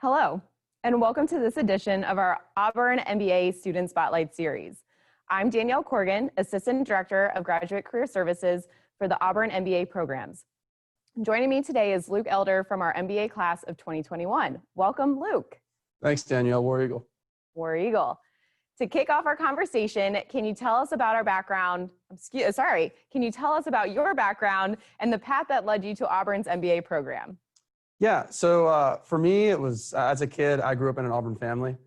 Hello, and welcome to this edition of our Auburn MBA Student Spotlight series. I'm Danielle Corrigan, Assistant Director of Graduate Career Services for the Auburn MBA programs. Joining me today is Luke Elder from our MBA class of 2021. Welcome, Luke. Thanks, Danielle. War Eagle. War Eagle. To kick off our conversation, can you tell us about our background? Can you tell us about your background and the path that led you to Auburn's MBA program? Yeah, so for me, it was as a kid, I grew up in an Auburn family.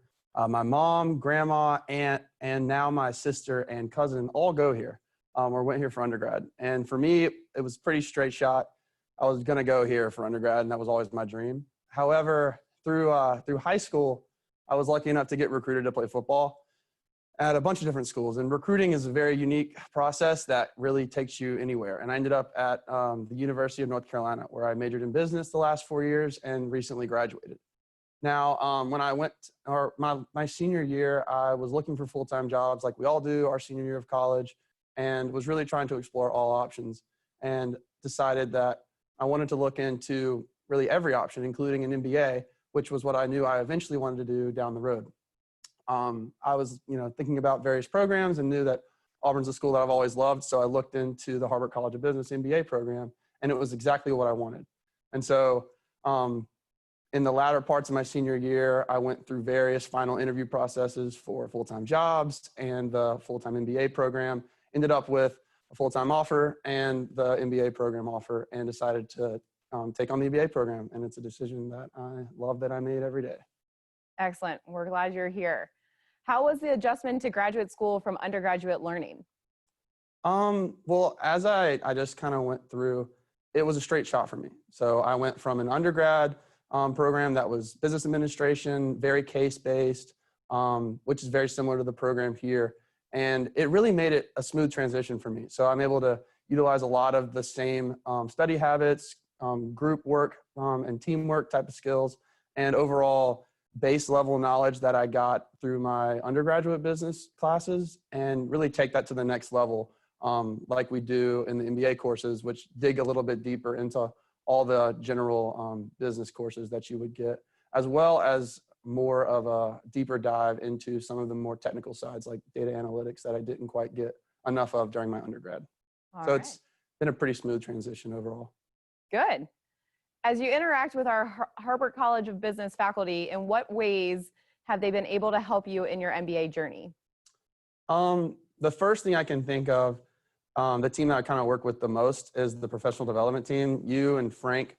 My mom, grandma, aunt, and now my sister and cousin all go here or went here for undergrad. And for me, it was pretty straight shot. I was going to go here for undergrad, and that was always my dream. However, through high school, I was lucky enough to get recruited to play football at a bunch of different schools. And recruiting is a very unique process that really takes you anywhere. And I ended up at the University of North Carolina, where I majored in business the last 4 years and recently graduated. Now, when I went, my senior year, I was looking for full-time jobs like we all do our senior year of college, and was really trying to explore all options, and decided that I wanted to look into really every option, including an MBA, which was what I knew I eventually wanted to do down the road. I was, thinking about various programs and knew that Auburn's a school that I've always loved. So I looked into the Harbert College of Business MBA program, and it was exactly what I wanted. And so in the latter parts of my senior year, I went through various final interview processes for full-time jobs and the full-time MBA program, ended up with a full-time offer and the MBA program offer, and decided to take on the MBA program. And it's a decision that I love that I made every day. Excellent. We're glad you're here. How was the adjustment to graduate school from undergraduate learning? Well, as I just kind of went through, it was a straight shot for me. So I went from an undergrad program that was business administration, very case-based, which is very similar to the program here. And it really made it a smooth transition for me. So I'm able to utilize a lot of the same study habits, group work, and teamwork type of skills, and overall base level knowledge that I got through my undergraduate business classes, and really take that to the next level, like we do in the MBA courses, which dig a little bit deeper into all the general business courses that you would get, as well as more of a deeper dive into some of the more technical sides like data analytics that I didn't quite get enough of during my undergrad. It's been a pretty smooth transition overall. Good. As you interact with our Harbert College of Business faculty, in what ways have they been able to help you in your MBA journey? The first thing I can think of, the team that I kind of work with the most is the professional development team. You and Frank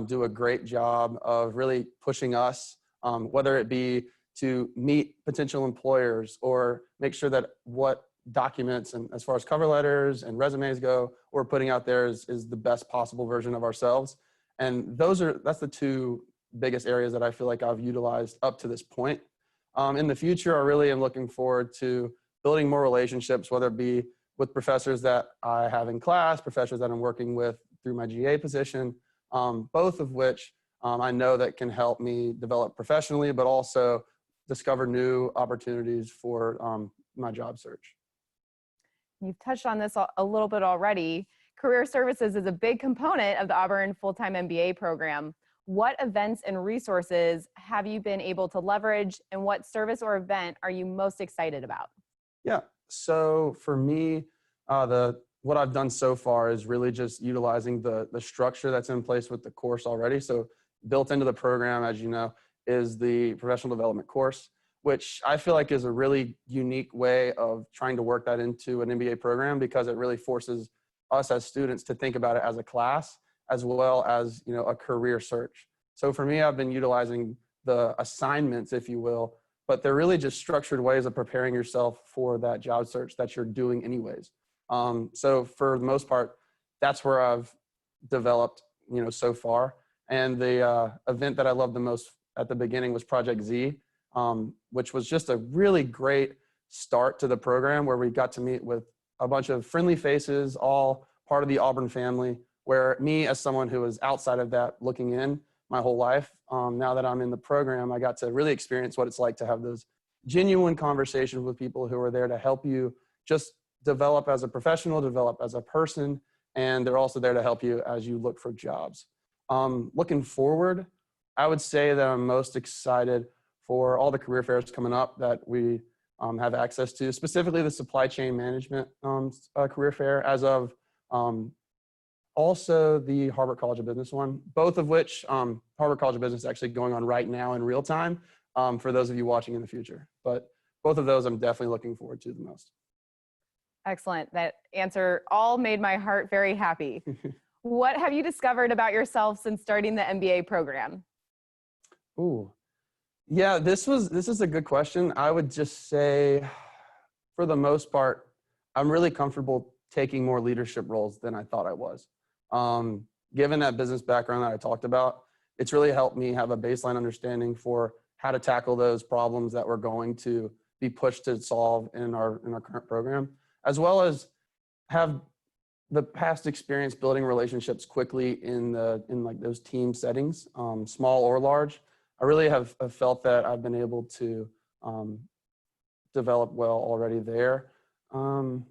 do a great job of really pushing us, whether it be to meet potential employers or make sure that what documents and as far as cover letters and resumes go, we're putting out there is the best possible version of ourselves. And that's the two biggest areas that I feel like I've utilized up to this point. In the future, I really am looking forward to building more relationships, whether it be with professors that I have in class, professors that I'm working with through my GA position, both of which I know that can help me develop professionally, but also discover new opportunities for my job search. You've touched on this a little bit already. Career Services is a big component of the Auburn Full-Time MBA program. What events and resources have you been able to leverage, and what service or event are you most excited about? Yeah, so for me, what I've done so far is really just utilizing the structure that's in place with the course already. So built into the program, as you know, is the professional development course, which I feel like is a really unique way of trying to work that into an MBA program, because it really forces us as students to think about it as a class as well as a career search. So for me, I've been utilizing the assignments, if you will, but they're really just structured ways of preparing yourself for that job search that you're doing anyways. So for the most part, that's where I've developed so far. And the event that I loved the most at the beginning was Project Z, which was just a really great start to the program, where we got to meet with a bunch of friendly faces, all part of the Auburn family, where me, as someone who was outside of that looking in my whole life, now that I'm in the program, I got to really experience what it's like to have those genuine conversations with people who are there to help you just develop as a professional, develop as a person, and they're also there to help you as you look for jobs. Looking forward, I would say that I'm most excited for all the career fairs coming up that we have access to, specifically the supply chain management career fair, as of also the Harbert College of Business one, both of which Harbert College of Business is actually going on right now in real time for those of you watching in the future. But both of those I'm definitely looking forward to the most. Excellent. That answer all made my heart very happy. What have you discovered about yourself since starting the MBA program? Ooh, yeah, this is a good question. I would just say, for the most part, I'm really comfortable taking more leadership roles than I thought I was. Given that business background that I talked about, it's really helped me have a baseline understanding for how to tackle those problems that we're going to be pushed to solve in our current program, as well as have the past experience building relationships quickly in like those team settings, small or large. I really have felt that I've been able to develop well already there. And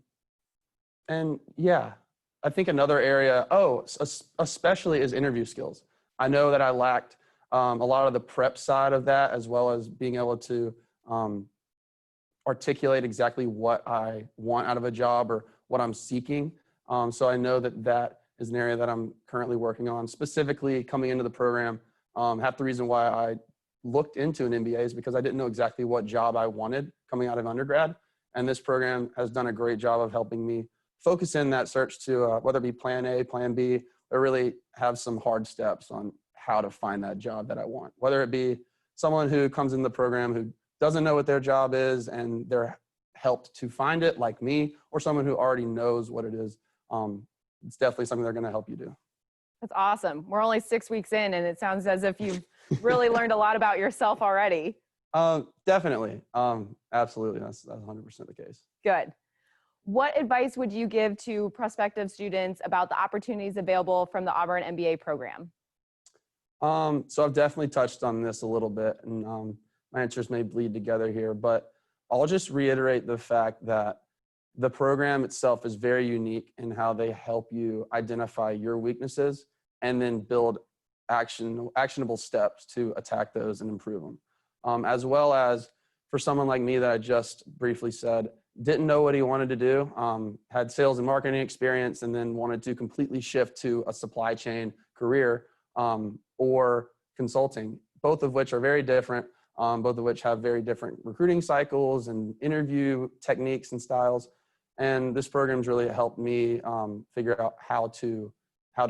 yeah, I think another area, especially is interview skills. I know that I lacked a lot of the prep side of that, as well as being able to articulate exactly what I want out of a job or what I'm seeking. So I know that is an area that I'm currently working on. Specifically coming into the program, half the reason why I looked into an MBA is because I didn't know exactly what job I wanted coming out of undergrad. And this program has done a great job of helping me focus in that search to whether it be plan A, plan B, or really have some hard steps on how to find that job that I want. Whether it be someone who comes in the program who doesn't know what their job is and they're helped to find it, like me, or someone who already knows what it is. It's definitely something they're going to help you do. That's awesome. We're only 6 weeks in, and it sounds as if you've really learned a lot about yourself already. Definitely. Absolutely. That's 100% the case. Good. What advice would you give to prospective students about the opportunities available from the Auburn MBA program? So I've definitely touched on this a little bit, and my answers may bleed together here, but I'll just reiterate the fact that the program itself is very unique in how they help you identify your weaknesses and then build actionable steps to attack those and improve them. As well as for someone like me that I just briefly said, didn't know what he wanted to do, had sales and marketing experience, and then wanted to completely shift to a supply chain career or consulting, both of which are very different, both of which have very different recruiting cycles and interview techniques and styles. And this program's really helped me figure out how to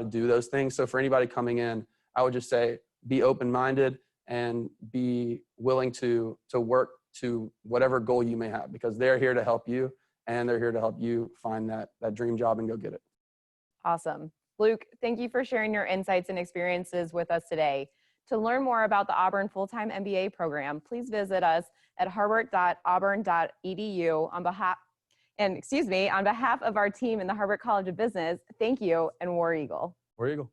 do those things. So for anybody coming in, I would just say be open-minded and be willing to work to whatever goal you may have, because they're here to help you and they're here to help you find that dream job and go get it. Awesome. Luke, thank you for sharing your insights and experiences with us today. To learn more about the Auburn Full-Time MBA program, please visit us at harbert.auburn.edu on behalf of our team in the Harbert College of Business. Thank you, and War Eagle. War Eagle.